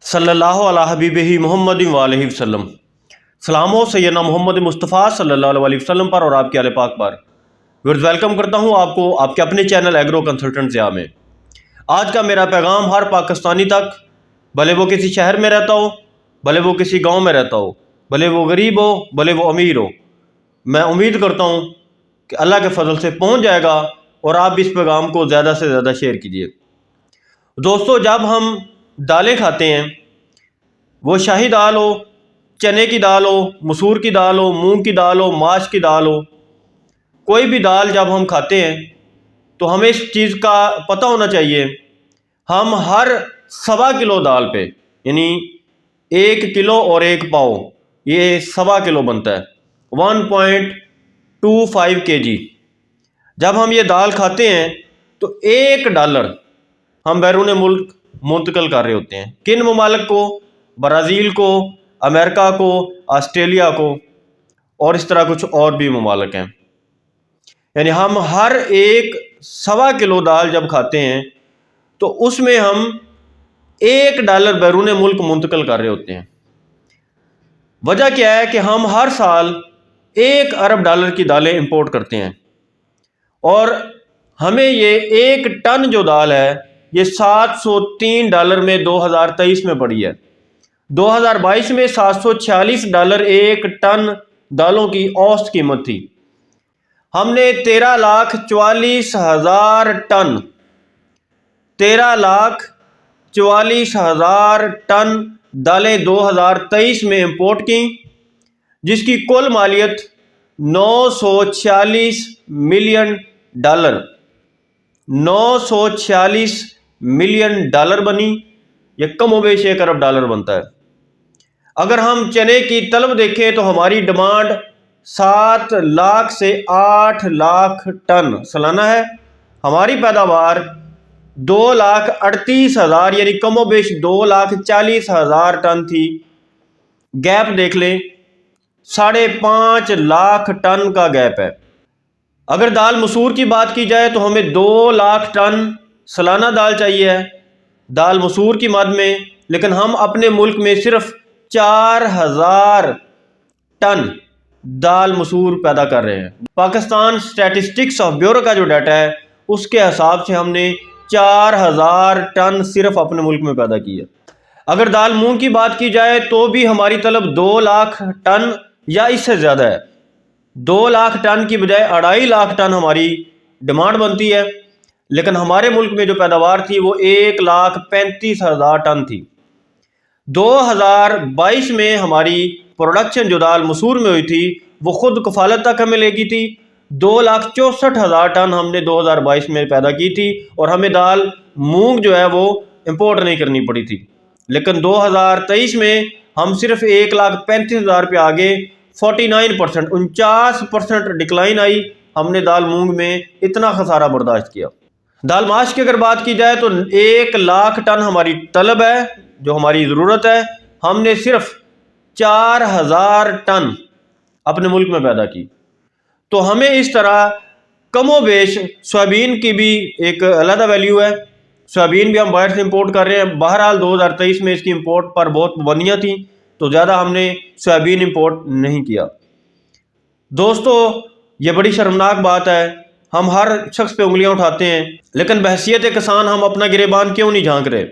सल्लल्लाहु अला हबीबिही मोहम्मद वालैहि वसल्लम। सलाम हो सैयदना मोहम्मद मुस्तफ़ा सल्लल्लाहु अलैहि वसल्लम पर और आपके आले पाक पर। वेलकम करता हूँ आपको आपके अपने चैनल एग्रो कंसल्टेंट ज़िया में। आज का मेरा पैगाम हर पाकिस्तानी तक, भले वो किसी शहर में रहता हो, भले वो किसी गाँव में रहता हो, भले वो गरीब हो, भले वो अमीर हो, मैं उम्मीद करता हूँ कि अल्लाह के फजल से पहुँच जाएगा और आप भी इस पैगाम को ज़्यादा से ज़्यादा शेयर कीजिए। दोस्तों, जब हम दालें खाते हैं, वो शाही दाल हो, चने की दाल हो, मसूर की दाल हो, मूंग की दाल हो, माश की दाल हो, कोई भी दाल जब हम खाते हैं तो हमें इस चीज़ का पता होना चाहिए, हम हर 1.25 किलो दाल पे, यानी 1 किलो और 1 पाव, ये 1.25 किलो बनता है, 1.25 kg। जब हम ये दाल खाते हैं तो $1 हम बैरून मुल्क मुंतकिल कर रहे होते हैं। किन ममालिक को? ब्राज़ील को, अमेरिका को, ऑस्ट्रेलिया को और इस तरह कुछ और भी ममालिक हैं। यानी हम हर 1.25 किलो दाल जब खाते हैं तो उसमें हम $1 बैरून मुल्क मुंतकिल कर रहे होते हैं। वजह क्या है कि हम हर साल $1 अरब की दालें इंपोर्ट करते हैं और हमें ये 1 टन जो दाल है ये $703 में 2023 में पड़ी है। 2022 में $746 1 टन दालों की औसत कीमत थी। हमने 13,44,000 टन 13,44,000 टन दालें 2023 में इंपोर्ट की, जिसकी कुल मालियत $946 मिलियन 946 मिलियन बनी। यह कमोबेश $1 अरब बनता है। अगर हम चने की तलब देखें तो हमारी डिमांड 7 लाख से 8 लाख टन सालाना है। हमारी पैदावार 2,38,000 यानी कमोबेश 2,40,000 टन थी। गैप देख लें, 5.5 लाख टन का गैप है। अगर दाल मसूर की बात की जाए तो हमें 2 लाख टन सालाना दाल चाहिए है, दाल मसूर की मद में, लेकिन हम अपने मुल्क में सिर्फ 4,000 टन दाल मसूर पैदा कर रहे हैं। पाकिस्तान स्टैटिस्टिक्स ऑफ ब्यूरो का जो डाटा है उसके हिसाब से हमने 4,000 टन सिर्फ अपने मुल्क में पैदा की है। अगर दाल मूंग की बात की जाए तो भी हमारी तलब 2 लाख टन या इससे ज़्यादा है। 2 लाख टन की बजाय 2.5 लाख टन हमारी डिमांड बनती है, लेकिन हमारे मुल्क में जो पैदावार थी वो 1,35,000 टन थी। 2022 में हमारी प्रोडक्शन जो दाल मसूर में हुई थी वो खुद कफालत तक हमें लेगी थी। 2,64,000 टन हमने 2022 में पैदा की थी और हमें दाल मूंग जो है वो इंपोर्ट नहीं करनी पड़ी थी। लेकिन 2023 में हम सिर्फ 1,35,000 पे आगे 49% 49% डिक्लाइन आई। हमने दाल मूंग में इतना खसारा बर्दाश्त किया। दाल माश की अगर बात की जाए तो 1 लाख टन हमारी तलब है, जो हमारी ज़रूरत है, हमने सिर्फ 4,000 टन अपने मुल्क में पैदा की। तो हमें इस तरह कमोबेश सोयाबीन की भी एक अलग वैल्यू है। सोयाबीन भी हम बाहर से इंपोर्ट कर रहे हैं। बहरहाल 2023 में इसकी इंपोर्ट पर बहुत पाबंदियाँ थी तो ज़्यादा हमने सोयाबीन इंपोर्ट नहीं किया। दोस्तों, ये बड़ी शर्मनाक बात है। हम हर शख्स पे उंगलियां उठाते हैं, लेकिन बहसियत किसान हम अपना गिरेबान क्यों नहीं झांक रहे?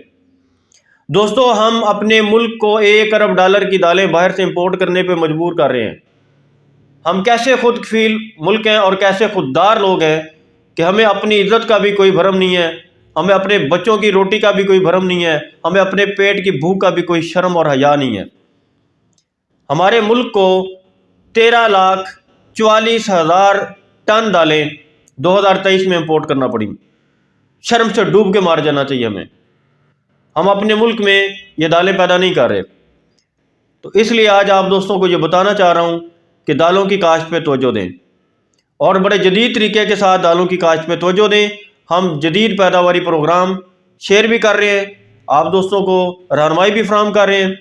दोस्तों, हम अपने मुल्क को $1 अरब की दालें बाहर से इंपोर्ट करने पे मजबूर कर रहे हैं। हम कैसे खुद कफील मुल्क हैं और कैसे खुददार लोग हैं कि हमें अपनी इज्जत का भी कोई भरम नहीं है, हमें अपने बच्चों की रोटी का भी कोई भरम नहीं है, हमें अपने पेट की भूख का भी कोई शर्म और हया नहीं है। हमारे मुल्क को 13,44,000 टन दालें 2023 में इंपोर्ट करना पड़ी। शर्म से डूब के मार जाना चाहिए हमें। हम अपने मुल्क में ये दालें पैदा नहीं कर रहे। तो इसलिए आज आप दोस्तों को ये बताना चाह रहा हूँ कि दालों की काश्त पे तवज्जो दें और बड़े जदीद तरीके के साथ दालों की काश्त पे तवज्जो दें। हम जदीद पैदावारी प्रोग्राम शेयर भी कर रहे हैं, आप दोस्तों को रहनुमाई भी फराहम कर रहे हैं।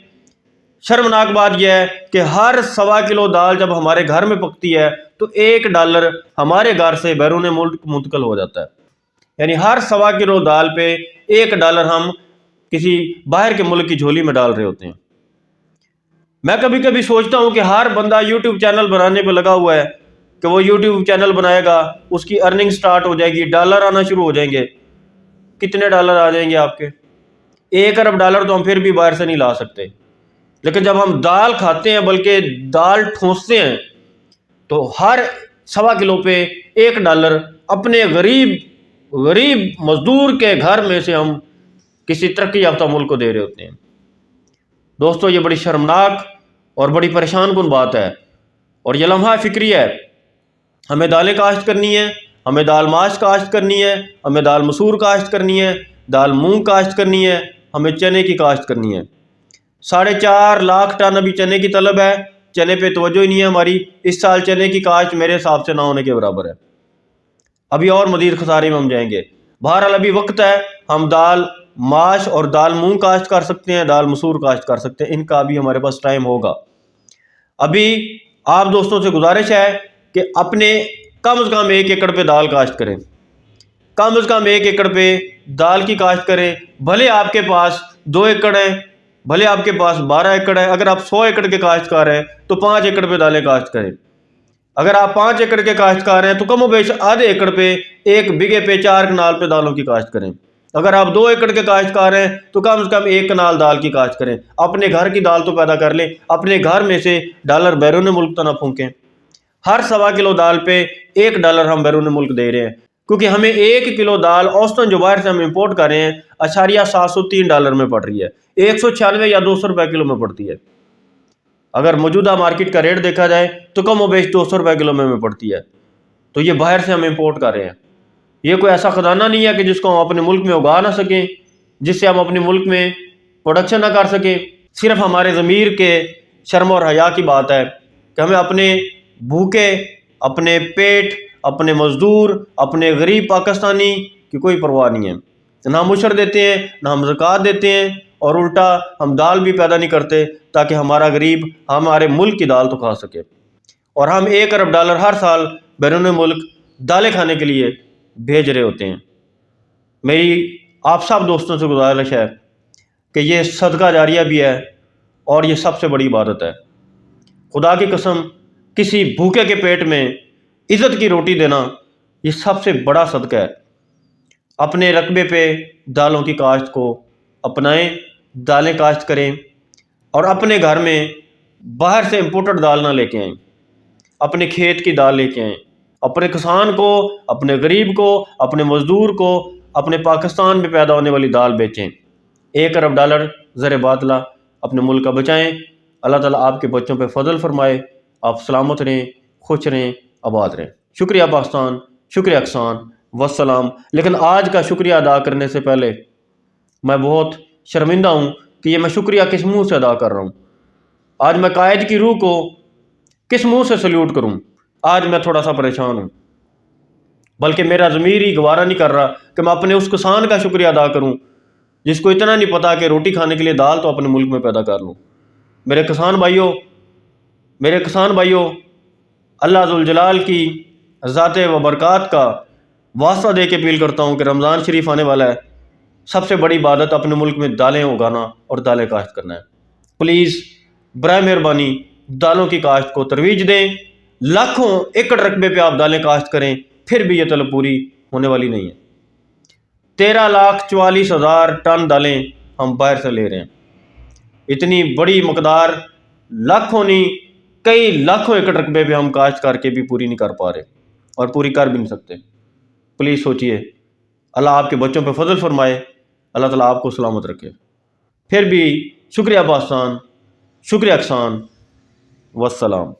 शर्मनाक बात यह है कि हर 1.25 किलो दाल जब हमारे घर में पकती है तो $1 हमारे घर से बैरून मुल्क मुंतकिल हो जाता है। यानी हर 1.25 किलो दाल पे $1 हम किसी बाहर के मुल्क की झोली में डाल रहे होते हैं। मैं कभी कभी सोचता हूँ कि हर बंदा यूट्यूब चैनल बनाने पे लगा हुआ है कि वो यूट्यूब चैनल बनाएगा, उसकी अर्निंग स्टार्ट हो जाएगी, डॉलर आना शुरू हो जाएंगे। कितने डॉलर आ जाएंगे आपके? 1 अरब डॉलर तो हम फिर भी बाहर से नहीं ला सकते, लेकिन जब हम दाल खाते हैं, बल्कि दाल ठूंसते हैं, तो हर 1.25 किलो पे $1 अपने गरीब मजदूर के घर में से हम किसी तरक्की याफ्ता मुल्क को दे रहे होते हैं। दोस्तों, ये बड़ी शर्मनाक और बड़ी परेशान कुन बात है, और ये लम्हा फिक्री है। हमें दालें काश्त करनी है, हमें दाल माश काश्त करनी है, हमें दाल मसूर काश्त करनी है, दाल मूंग काश्त करनी है, हमें चने की काश्त करनी है। 4.5 लाख टन अभी चने की तलब है, चने पे तवज्जो ही नहीं है हमारी। इस साल चने की काश्त मेरे हिसाब से ना होने के बराबर है। अभी और मजीद खसारे में हम जाएंगे। बहरहाल अभी वक्त है, हम दाल माश और दाल मूंग काश्त कर सकते हैं, दाल मसूर काश्त कर सकते हैं। इनका अभी हमारे पास टाइम होगा। अभी आप दोस्तों से गुजारिश है कि अपने कम से कम 1 एकड़ पे दाल काश्त करें, कम से कम 1 एकड़ पे दाल की काश्त करें। भले आपके पास 2 एकड़ है, भले आपके पास 12 एकड़ है, अगर आप 100 एकड़ के काश्तकार हैं तो 5 एकड़ पे दालें काश्त करें। अगर आप 5 एकड़ के काश्तकार हैं तो कम बेश आधे एकड़ पे, 1 बीघे पे 4 कनाल पे दालों की काश्त करें। अगर आप 2 एकड़ के काश्तकार हैं तो कम से कम 1 कनाल दाल की काश्त करें। अपने घर की दाल तो पैदा कर लें, अपने घर में से डॉलर बैरून मुल्क तो ना फूकें। हर 1.25 किलो दाल पे $1 हम बैरून मुल्क दे रहे हैं, क्योंकि हमें 1 किलो दाल औसतन जो बाहर से हम इंपोर्ट कर रहे हैं $703 में पड़ रही है, 196 या 200 रुपये किलो में पड़ती है। अगर मौजूदा मार्केट का रेट देखा जाए तो कम बेश 200 रुपये किलो में पड़ती है। तो ये बाहर से हम इंपोर्ट कर रहे हैं। ये कोई ऐसा खजाना नहीं है कि जिसको हम अपने मुल्क में उगा ना सकें, जिससे हम अपने मुल्क में प्रोडक्शन ना कर सकें। सिर्फ हमारे ज़मीर के शर्म और हया की बात है कि हमें अपने भूखे, अपने पेट, अपने मजदूर, अपने गरीब पाकिस्तानी की कोई परवाह नहीं है। ना हम उशर देते हैं, ना हम ज़कात देते हैं, और उल्टा हम दाल भी पैदा नहीं करते ताकि हमारा गरीब हमारे मुल्क की दाल तो खा सके। और हम $1 अरब हर साल बैरून मुल्क दालें खाने के लिए भेज रहे होते हैं। मेरी आप सब दोस्तों से गुजारिश है कि ये सदका जारिया भी है और ये सबसे बड़ी इबादत है। खुदा की कसम, किसी भूखे के पेट में इज़्ज़त की रोटी देना ये सबसे बड़ा सदका है। अपने रकबे पे दालों की काश्त को अपनाएं, दालें काश्त करें, और अपने घर में बाहर से इम्पोर्टेड दाल ना लेके आएँ, अपने खेत की दाल लेके आएँ। अपने किसान को, अपने गरीब को, अपने मजदूर को अपने पाकिस्तान में पैदा होने वाली दाल बेचें। $1 अरब ज़र बातला अपने मुल्क का बचाएं। अल्लाह ताला आपके बच्चों पे फजल फरमाए। आप सलामत रहें, खुश रहें, आबाद रहें। शुक्रिया पाकिस्तान, शुक्रिया अहसान, वस्सलाम। लेकिन आज का शुक्रिया अदा करने से पहले मैं बहुत शर्मिंदा हूँ कि ये मैं शुक्रिया किस मुँह से अदा कर रहा हूँ। आज मैं कायद की रूह को किस मुँह से सल्यूट करूँ। आज मैं थोड़ा सा परेशान हूँ, बल्कि मेरा ज़मीर ही गवारा नहीं कर रहा कि मैं अपने उस किसान का शुक्रिया अदा करूँ जिसको इतना नहीं पता कि रोटी खाने के लिए दाल तो अपने मुल्क में पैदा कर लूँ। मेरे किसान भाइयों, अल्लाह ज़ुल जलाल की ज़ाते व बरक़ात का वास्ता दे के अपील करता हूँ कि रमज़ान शरीफ आने वाला है। सबसे बड़ी इबादत अपने मुल्क में दालें उगाना और दालें काश्त करना है। प्लीज़ बराए मेहरबानी दालों की काश्त को तरवीज दें। लाखों एकड़ रकबे पे आप दालें काश्त करें, फिर भी ये तलब पूरी होने वाली नहीं है। 13,44,000 टन दालें हम बाहर से ले रहे हैं। इतनी बड़ी मकदार लाखों नहीं, कई लाखों एकड़ रकबे पे हम काश्त करके भी पूरी नहीं कर पा रहे और पूरी कर भी नहीं सकते। प्लीज़ सोचिए, अल्लाह आपके बच्चों पे फजल फरमाए, अल्लाह ताला आपको सलामत रखे। फिर भी शुक्रिया पाकिस्तान, शुक्रिया अहसान, वस्सलाम।